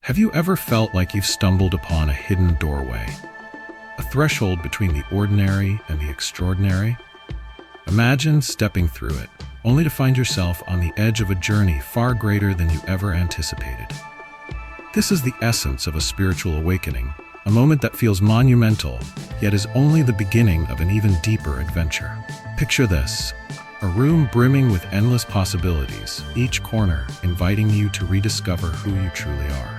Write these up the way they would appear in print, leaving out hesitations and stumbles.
Have you ever felt like you've stumbled upon a hidden doorway? A threshold between the ordinary and the extraordinary? Imagine stepping through it, only to find yourself on the edge of a journey far greater than you ever anticipated. This is the essence of a spiritual awakening, a moment that feels monumental, yet is only the beginning of an even deeper adventure. Picture this: a room brimming with endless possibilities, each corner inviting you to rediscover who you truly are.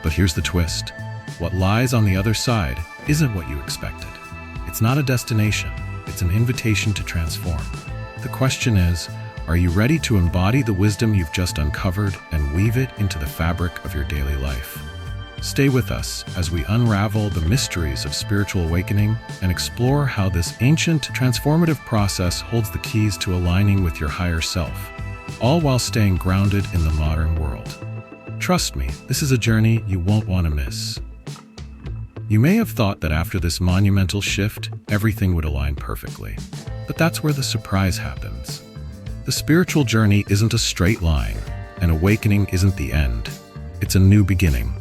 But here's the twist. What lies on the other side isn't what you expected. It's not a destination, it's an invitation to transform. The question is, are you ready to embody the wisdom you've just uncovered and weave it into the fabric of your daily life? Stay with us as we unravel the mysteries of spiritual awakening and explore how this ancient, transformative process holds the keys to aligning with your higher self, all while staying grounded in the modern world. Trust me, this is a journey you won't want to miss. You may have thought that after this monumental shift, everything would align perfectly. But that's where the surprise happens. The spiritual journey isn't a straight line. An awakening isn't the end. It's a new beginning.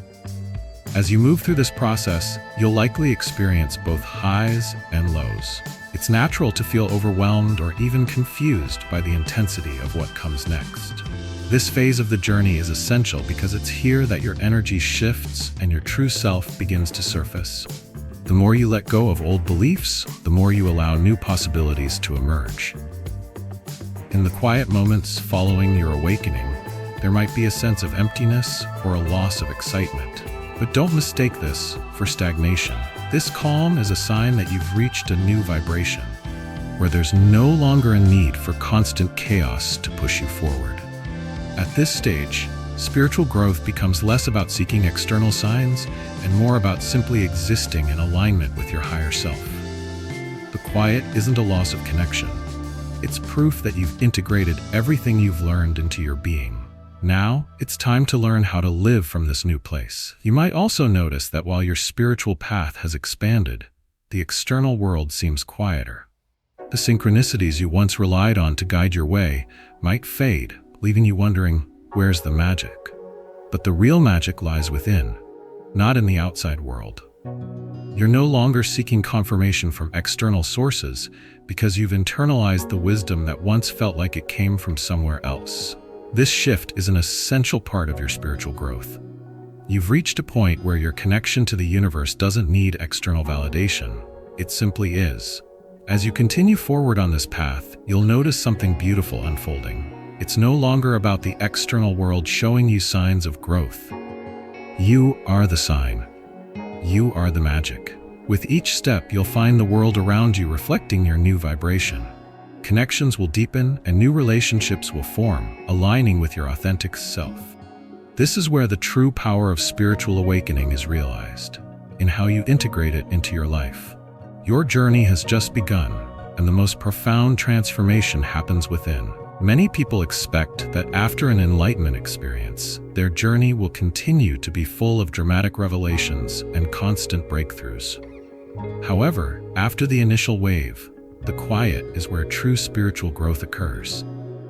As you move through this process, you'll likely experience both highs and lows. It's natural to feel overwhelmed or even confused by the intensity of what comes next. This phase of the journey is essential because it's here that your energy shifts and your true self begins to surface. The more you let go of old beliefs, the more you allow new possibilities to emerge. In the quiet moments following your awakening, there might be a sense of emptiness or a loss of excitement. But don't mistake this for stagnation. This calm is a sign that you've reached a new vibration, where there's no longer a need for constant chaos to push you forward. At this stage, spiritual growth becomes less about seeking external signs and more about simply existing in alignment with your higher self. The quiet isn't a loss of connection. It's proof that you've integrated everything you've learned into your being. Now, it's time to learn how to live from this new place. You might also notice that while your spiritual path has expanded, the external world seems quieter. The synchronicities you once relied on to guide your way might fade, leaving you wondering, where's the magic? But the real magic lies within, not in the outside world. You're no longer seeking confirmation from external sources because you've internalized the wisdom that once felt like it came from somewhere else. This shift is an essential part of your spiritual growth. You've reached a point where your connection to the universe doesn't need external validation. It simply is. As you continue forward on this path, you'll notice something beautiful unfolding. It's no longer about the external world showing you signs of growth. You are the sign. You are the magic. With each step, you'll find the world around you reflecting your new vibration. Connections will deepen and new relationships will form, aligning with your authentic self. This is where the true power of spiritual awakening is realized, in how you integrate it into your life. Your journey has just begun, and the most profound transformation happens within. Many people expect that after an enlightenment experience, their journey will continue to be full of dramatic revelations and constant breakthroughs. However, after the initial wave, the quiet is where true spiritual growth occurs.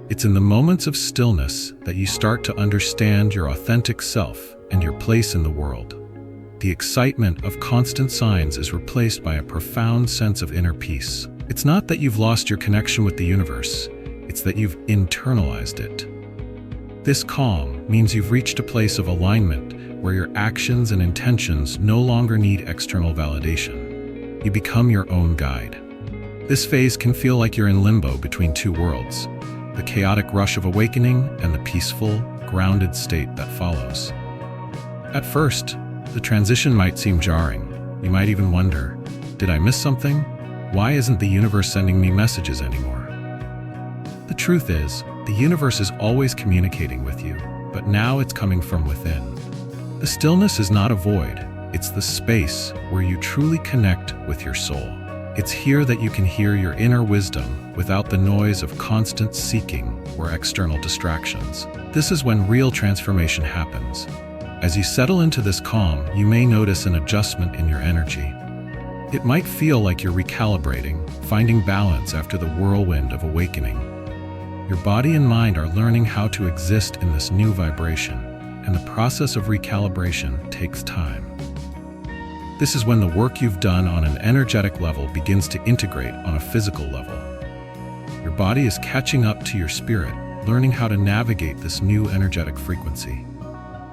It's in the moments of stillness that you start to understand your authentic self and your place in the world. The excitement of constant signs is replaced by a profound sense of inner peace. It's not that you've lost your connection with the universe, it's that you've internalized it. This calm means you've reached a place of alignment where your actions and intentions no longer need external validation. You become your own guide. This phase can feel like you're in limbo between two worlds, the chaotic rush of awakening and the peaceful, grounded state that follows. At first, the transition might seem jarring. You might even wonder, did I miss something? Why isn't the universe sending me messages anymore? The truth is, the universe is always communicating with you, but now it's coming from within. The stillness is not a void, it's the space where you truly connect with your soul. It's here that you can hear your inner wisdom without the noise of constant seeking or external distractions. This is when real transformation happens. As you settle into this calm, you may notice an adjustment in your energy. It might feel like you're recalibrating, finding balance after the whirlwind of awakening. Your body and mind are learning how to exist in this new vibration. and the process of recalibration takes time. This is when the work you've done on an energetic level begins to integrate on a physical level. Your body is catching up to your spirit, learning how to navigate this new energetic frequency.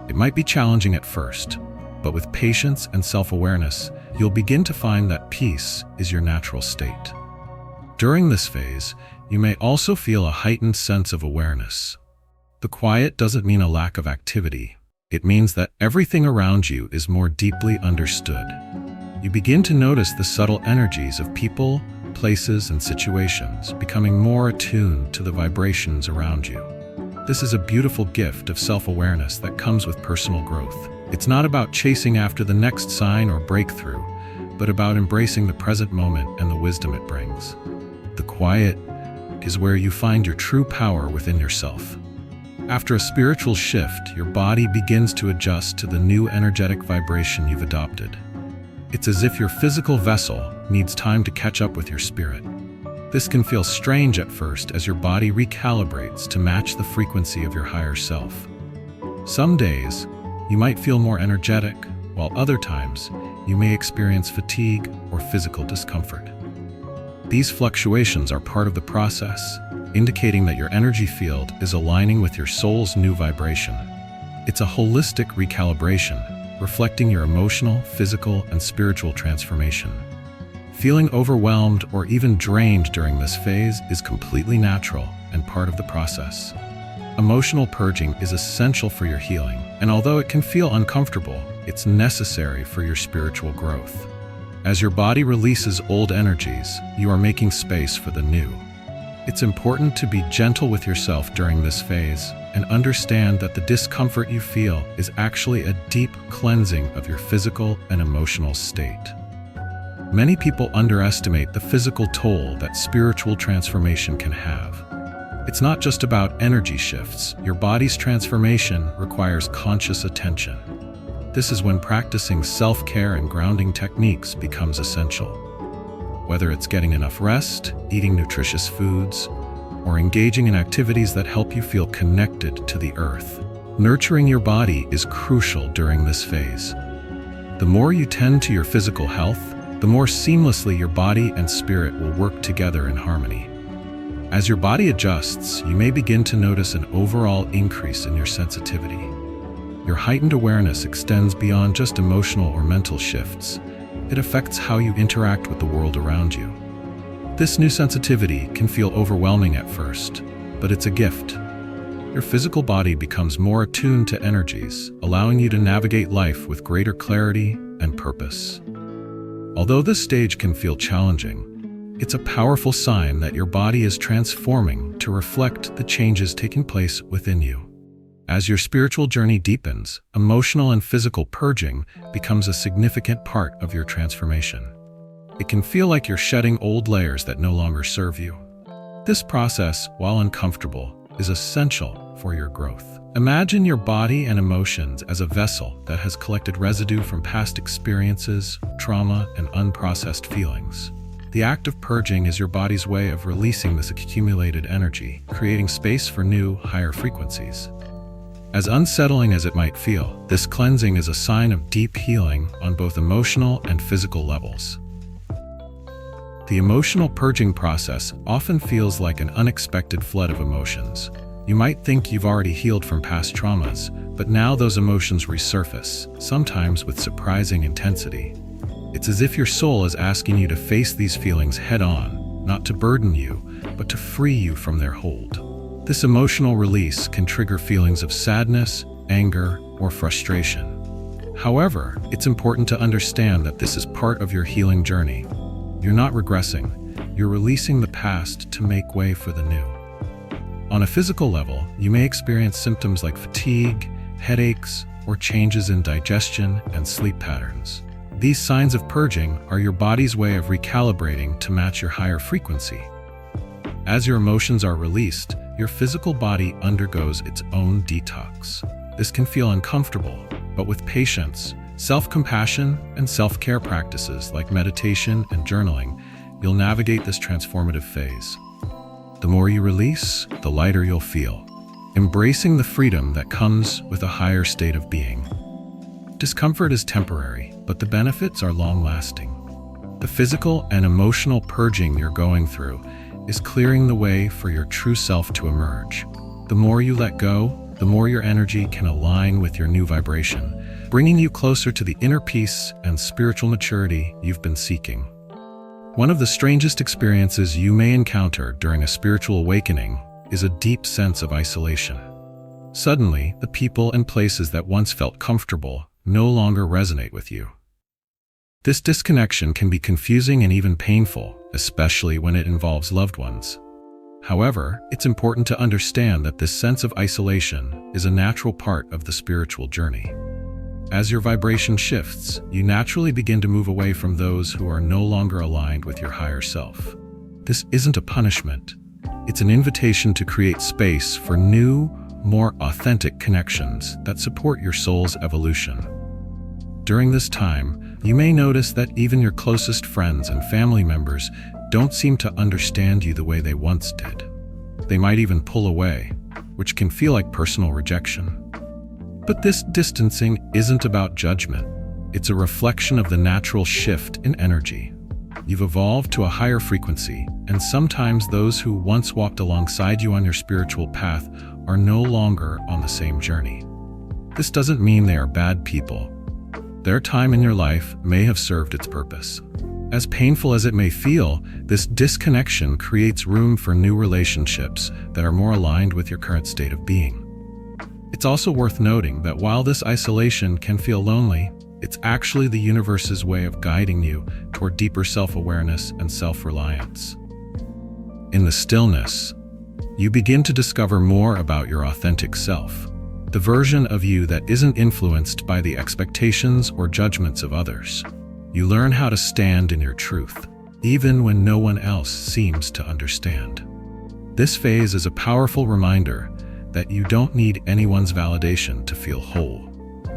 It might be challenging at first, but with patience and self-awareness, you'll begin to find that peace is your natural state. During this phase, you may also feel a heightened sense of awareness. The quiet doesn't mean a lack of activity. It means that everything around you is more deeply understood. You begin to notice the subtle energies of people, places, and situations, becoming more attuned to the vibrations around you. This is a beautiful gift of self-awareness that comes with personal growth. It's not about chasing after the next sign or breakthrough, but about embracing the present moment and the wisdom it brings. The quiet is where you find your true power within yourself. After a spiritual shift, your body begins to adjust to the new energetic vibration you've adopted. It's as if your physical vessel needs time to catch up with your spirit. This can feel strange at first as your body recalibrates to match the frequency of your higher self. Some days, you might feel more energetic, while other times, you may experience fatigue or physical discomfort. These fluctuations are part of the process, indicating that your energy field is aligning with your soul's new vibration. It's a holistic recalibration, reflecting your emotional, physical, and spiritual transformation. Feeling overwhelmed or even drained during this phase is completely natural and part of the process. Emotional purging is essential for your healing, and although it can feel uncomfortable, it's necessary for your spiritual growth. As your body releases old energies, you are making space for the new. It's important to be gentle with yourself during this phase and understand that the discomfort you feel is actually a deep cleansing of your physical and emotional state. Many people underestimate the physical toll that spiritual transformation can have. It's not just about energy shifts. Your body's transformation requires conscious attention. This is when practicing self-care and grounding techniques becomes essential. Whether it's getting enough rest, eating nutritious foods, or engaging in activities that help you feel connected to the earth, nurturing your body is crucial during this phase. The more you tend to your physical health, the more seamlessly your body and spirit will work together in harmony. As your body adjusts, you may begin to notice an overall increase in your sensitivity. Your heightened awareness extends beyond just emotional or mental shifts. It affects how you interact with the world around you. This new sensitivity can feel overwhelming at first, but it's a gift. Your physical body becomes more attuned to energies, allowing you to navigate life with greater clarity and purpose. Although this stage can feel challenging, it's a powerful sign that your body is transforming to reflect the changes taking place within you. As your spiritual journey deepens, emotional and physical purging becomes a significant part of your transformation. It can feel like you're shedding old layers that no longer serve you. This process, while uncomfortable, is essential for your growth. Imagine your body and emotions as a vessel that has collected residue from past experiences, trauma, and unprocessed feelings. The act of purging is your body's way of releasing this accumulated energy, creating space for new, higher frequencies. As unsettling as it might feel, this cleansing is a sign of deep healing on both emotional and physical levels. The emotional purging process often feels like an unexpected flood of emotions. You might think you've already healed from past traumas, but now those emotions resurface, sometimes with surprising intensity. It's as if your soul is asking you to face these feelings head-on, not to burden you, but to free you from their hold. This emotional release can trigger feelings of sadness, anger, or frustration. However, it's important to understand that this is part of your healing journey. You're not regressing, you're releasing the past to make way for the new. On a physical level, you may experience symptoms like fatigue, headaches, or changes in digestion and sleep patterns. These signs of purging are your body's way of recalibrating to match your higher frequency. As your emotions are released, your physical body undergoes its own detox. This can feel uncomfortable, but with patience, self-compassion, and self-care practices like meditation and journaling, you'll navigate this transformative phase. The more you release, the lighter you'll feel. embracing the freedom that comes with a higher state of being. Discomfort is temporary, but the benefits are long-lasting. The physical and emotional purging you're going through is clearing the way for your true self to emerge. The more you let go, the more your energy can align with your new vibration, bringing you closer to the inner peace and spiritual maturity you've been seeking. One of the strangest experiences you may encounter during a spiritual awakening is a deep sense of isolation. Suddenly, the people and places that once felt comfortable no longer resonate with you. This disconnection can be confusing and even painful, especially when it involves loved ones. However, it's important to understand that this sense of isolation is a natural part of the spiritual journey. As your vibration shifts, you naturally begin to move away from those who are no longer aligned with your higher self. This isn't a punishment. It's an invitation to create space for new, more authentic connections that support your soul's evolution. During this time, you may notice that even your closest friends and family members don't seem to understand you the way they once did. They might even pull away, which can feel like personal rejection. But this distancing isn't about judgment. It's a reflection of the natural shift in energy. You've evolved to a higher frequency, and sometimes those who once walked alongside you on your spiritual path are no longer on the same journey. This doesn't mean they are bad people. Their time in your life may have served its purpose. As painful as it may feel, this disconnection creates room for new relationships that are more aligned with your current state of being. It's also worth noting that while this isolation can feel lonely, it's actually the universe's way of guiding you toward deeper self-awareness and self-reliance. In the stillness, you begin to discover more about your authentic self, the version of you that isn't influenced by the expectations or judgments of others. You learn how to stand in your truth, even when no one else seems to understand. This phase is a powerful reminder that you don't need anyone's validation to feel whole.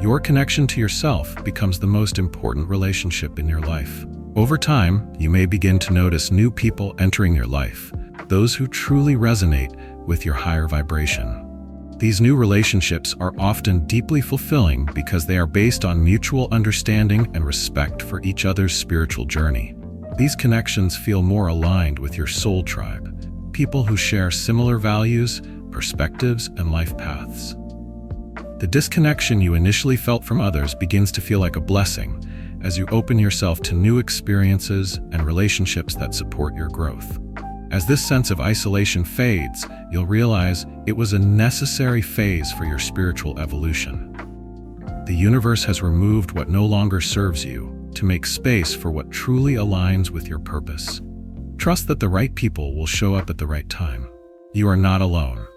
Your connection to yourself becomes the most important relationship in your life. Over time, you may begin to notice new people entering your life, those who truly resonate with your higher vibration. These new relationships are often deeply fulfilling because they are based on mutual understanding and respect for each other's spiritual journey. These connections feel more aligned with your soul tribe, people who share similar values, perspectives, and life paths. The disconnection you initially felt from others begins to feel like a blessing as you open yourself to new experiences and relationships that support your growth. As this sense of isolation fades, you'll realize it was a necessary phase for your spiritual evolution. The universe has removed what no longer serves you to make space for what truly aligns with your purpose. Trust that the right people will show up at the right time. You are not alone.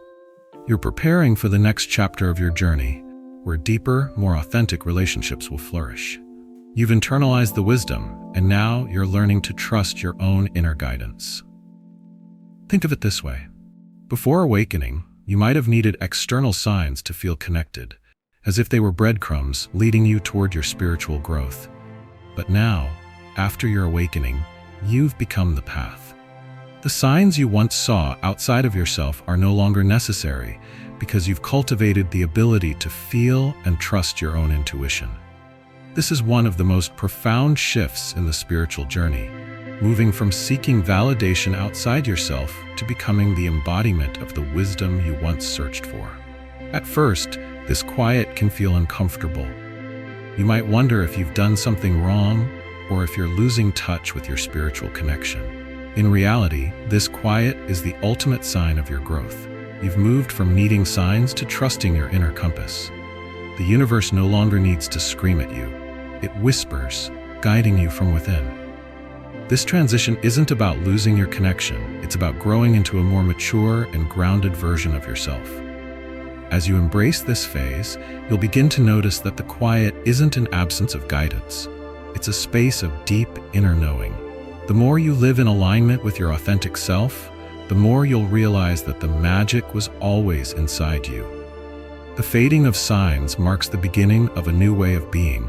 You're preparing for the next chapter of your journey, where deeper, more authentic relationships will flourish. You've internalized the wisdom, and now you're learning to trust your own inner guidance. Think of it this way. Before awakening, you might have needed external signs to feel connected, as if they were breadcrumbs leading you toward your spiritual growth. But now, after your awakening, you've become the path. The signs you once saw outside of yourself are no longer necessary because you've cultivated the ability to feel and trust your own intuition. This is one of the most profound shifts in the spiritual journey, moving from seeking validation outside yourself to becoming the embodiment of the wisdom you once searched for. At first, this quiet can feel uncomfortable. You might wonder if you've done something wrong or if you're losing touch with your spiritual connection. In reality, this quiet is the ultimate sign of your growth. You've moved from needing signs to trusting your inner compass. The universe no longer needs to scream at you. It whispers, guiding you from within. This transition isn't about losing your connection. It's about growing into a more mature and grounded version of yourself. As you embrace this phase, you'll begin to notice that the quiet isn't an absence of guidance. It's a space of deep inner knowing. The more you live in alignment with your authentic self, the more you'll realize that the magic was always inside you. The fading of signs marks the beginning of a new way of being,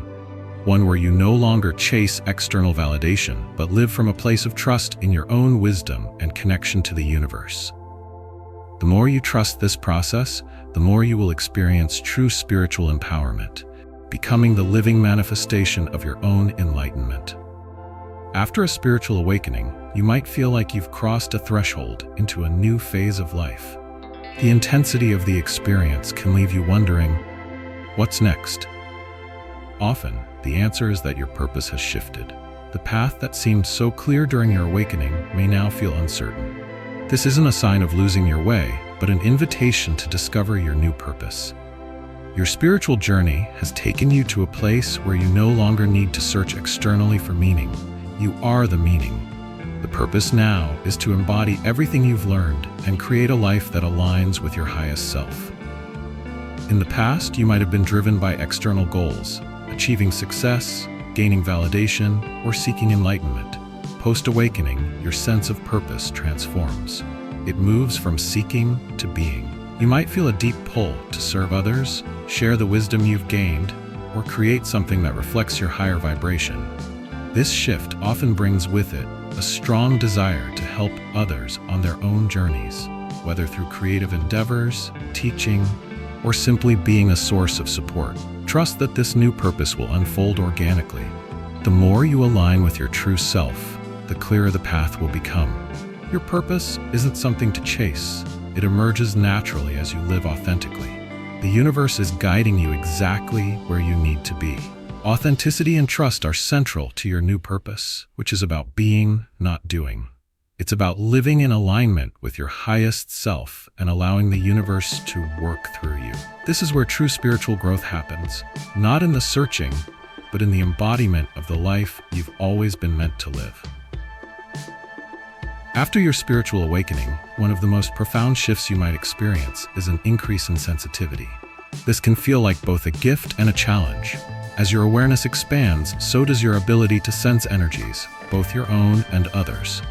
one where you no longer chase external validation, but live from a place of trust in your own wisdom and connection to the universe. The more you trust this process, the more you will experience true spiritual empowerment, becoming the living manifestation of your own enlightenment. After a spiritual awakening, you might feel like you've crossed a threshold into a new phase of life. The intensity of the experience can leave you wondering, what's next? Often, the answer is that your purpose has shifted. The path that seemed so clear during your awakening may now feel uncertain. This isn't a sign of losing your way, but an invitation to discover your new purpose. Your spiritual journey has taken you to a place where you no longer need to search externally for meaning. You are the meaning. The purpose now is to embody everything you've learned and create a life that aligns with your highest self. In the past, you might have been driven by external goals, achieving success, gaining validation, or seeking enlightenment. Post-awakening, your sense of purpose transforms. It moves from seeking to being. You might feel a deep pull to serve others, share the wisdom you've gained, or create something that reflects your higher vibration. This shift often brings with it a strong desire to help others on their own journeys, whether through creative endeavors, teaching, or simply being a source of support. Trust that this new purpose will unfold organically. The more you align with your true self, the clearer the path will become. Your purpose isn't something to chase. It emerges naturally as you live authentically. The universe is guiding you exactly where you need to be. Authenticity and trust are central to your new purpose, which is about being, not doing. It's about living in alignment with your highest self and allowing the universe to work through you. This is where true spiritual growth happens, not in the searching, but in the embodiment of the life you've always been meant to live. After your spiritual awakening, one of the most profound shifts you might experience is an increase in sensitivity. This can feel like both a gift and a challenge. As your awareness expands, so does your ability to sense energies, both your own and others.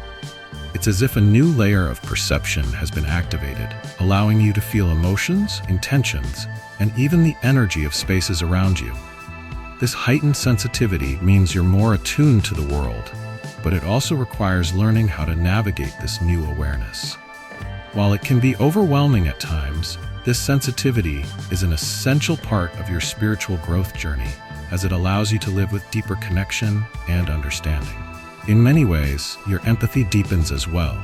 It's as if a new layer of perception has been activated, allowing you to feel emotions, intentions, and even the energy of spaces around you. This heightened sensitivity means you're more attuned to the world, but it also requires learning how to navigate this new awareness. While it can be overwhelming at times, this sensitivity is an essential part of your spiritual growth journey, as it allows you to live with deeper connection and understanding. In many ways, your empathy deepens as well.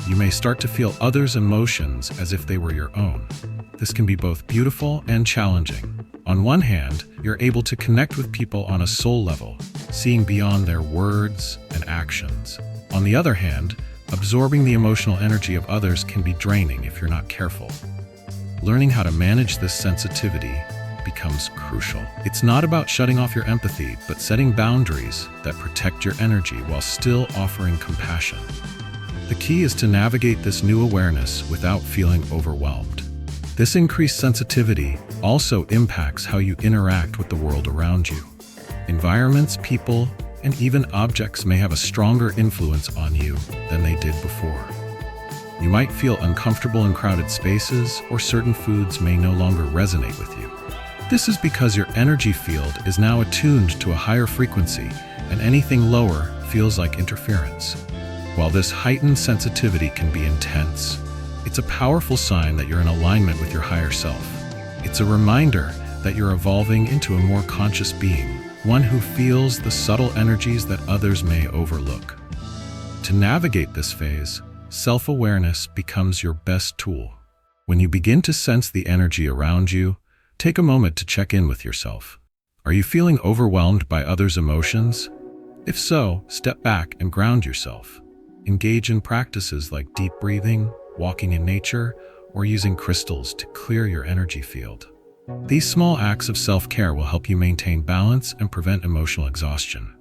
You may start to feel others' emotions as if they were your own. This can be both beautiful and challenging. On one hand, you're able to connect with people on a soul level, seeing beyond their words and actions. On the other hand, absorbing the emotional energy of others can be draining if you're not careful. Learning how to manage this sensitivity becomes crucial. It's not about shutting off your empathy, but setting boundaries that protect your energy while still offering compassion. The key is to navigate this new awareness without feeling overwhelmed. This increased sensitivity also impacts how you interact with the world around you. Environments, people, and even objects may have a stronger influence on you than they did before. You might feel uncomfortable in crowded spaces, or certain foods may no longer resonate with you. This is because your energy field is now attuned to a higher frequency, and anything lower feels like interference. While this heightened sensitivity can be intense, it's a powerful sign that you're in alignment with your higher self. It's a reminder that you're evolving into a more conscious being, one who feels the subtle energies that others may overlook. To navigate this phase, self-awareness becomes your best tool. When you begin to sense the energy around you, take a moment to check in with yourself. Are you feeling overwhelmed by others' emotions? If so, step back and ground yourself. Engage in practices like deep breathing, walking in nature, or using crystals to clear your energy field. These small acts of self-care will help you maintain balance and prevent emotional exhaustion.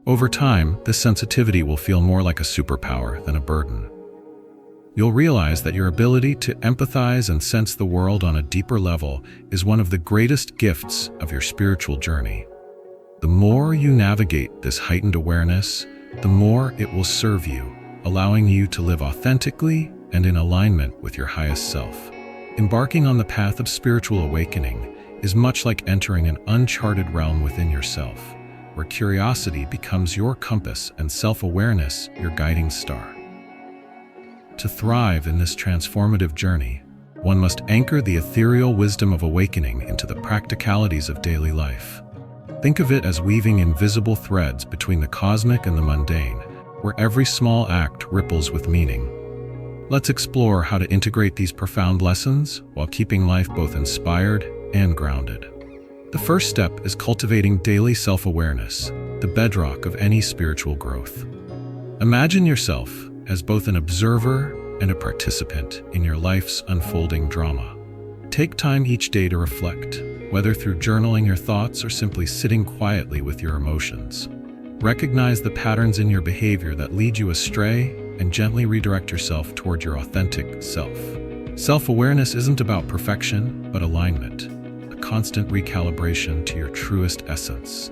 Over time, this sensitivity will feel more like a superpower than a burden. You'll realize that your ability to empathize and sense the world on a deeper level is one of the greatest gifts of your spiritual journey. The more you navigate this heightened awareness, the more it will serve you, allowing you to live authentically and in alignment with your highest self. Embarking on the path of spiritual awakening is much like entering an uncharted realm within yourself, where curiosity becomes your compass and self-awareness your guiding star. To thrive in this transformative journey, one must anchor the ethereal wisdom of awakening into the practicalities of daily life. Think of it as weaving invisible threads between the cosmic and the mundane, where every small act ripples with meaning. Let's explore how to integrate these profound lessons while keeping life both inspired and grounded. The first step is cultivating daily self-awareness, the bedrock of any spiritual growth. Imagine yourself as both an observer and a participant in your life's unfolding drama. Take time each day to reflect, whether through journaling your thoughts or simply sitting quietly with your emotions. Recognize the patterns in your behavior that lead you astray and gently redirect yourself toward your authentic self. Self-awareness isn't about perfection, but alignment, a constant recalibration to your truest essence.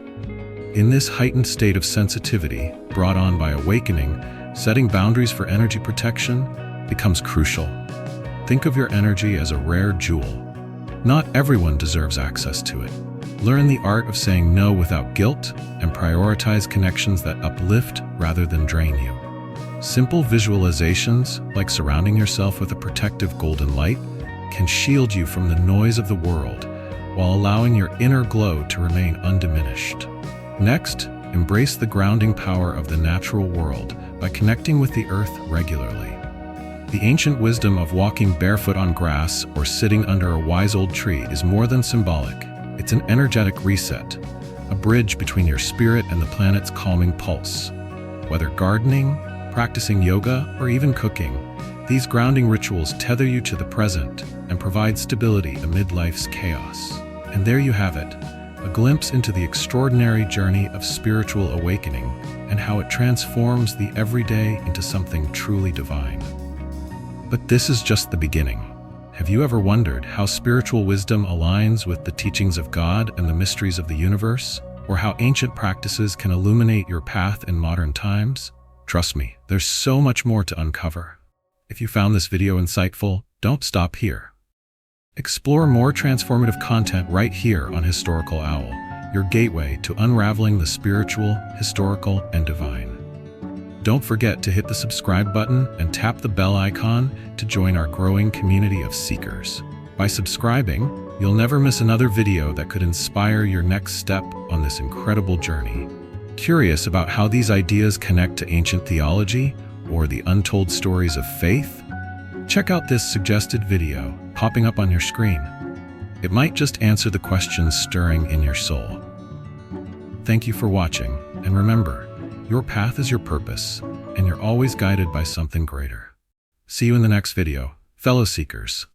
In this heightened state of sensitivity, brought on by awakening, setting boundaries for energy protection becomes crucial. Think of your energy as a rare jewel. Not everyone deserves access to it. Learn the art of saying no without guilt and prioritize connections that uplift rather than drain you. Simple visualizations, like surrounding yourself with a protective golden light, can shield you from the noise of the world while allowing your inner glow to remain undiminished. Next, embrace the grounding power of the natural world by connecting with the earth regularly. The ancient wisdom of walking barefoot on grass or sitting under a wise old tree is more than symbolic. It's an energetic reset, a bridge between your spirit and the planet's calming pulse. Whether gardening, practicing yoga, or even cooking, these grounding rituals tether you to the present and provide stability amid life's chaos. And there you have it, a glimpse into the extraordinary journey of spiritual awakening and how it transforms the everyday into something truly divine. But this is just the beginning. Have you ever wondered how spiritual wisdom aligns with the teachings of God and the mysteries of the universe? Or how ancient practices can illuminate your path in modern times? Trust me, there's so much more to uncover. If you found this video insightful, don't stop here. Explore more transformative content right here on Historical Owl, your gateway to unraveling the spiritual, historical, and divine. Don't forget to hit the subscribe button and tap the bell icon to join our growing community of seekers. By subscribing, you'll never miss another video that could inspire your next step on this incredible journey. Curious about how these ideas connect to ancient theology or the untold stories of faith? Check out this suggested video popping up on your screen. It might just answer the questions stirring in your soul. Thank you for watching, and remember, your path is your purpose, and you're always guided by something greater. See you in the next video, fellow seekers.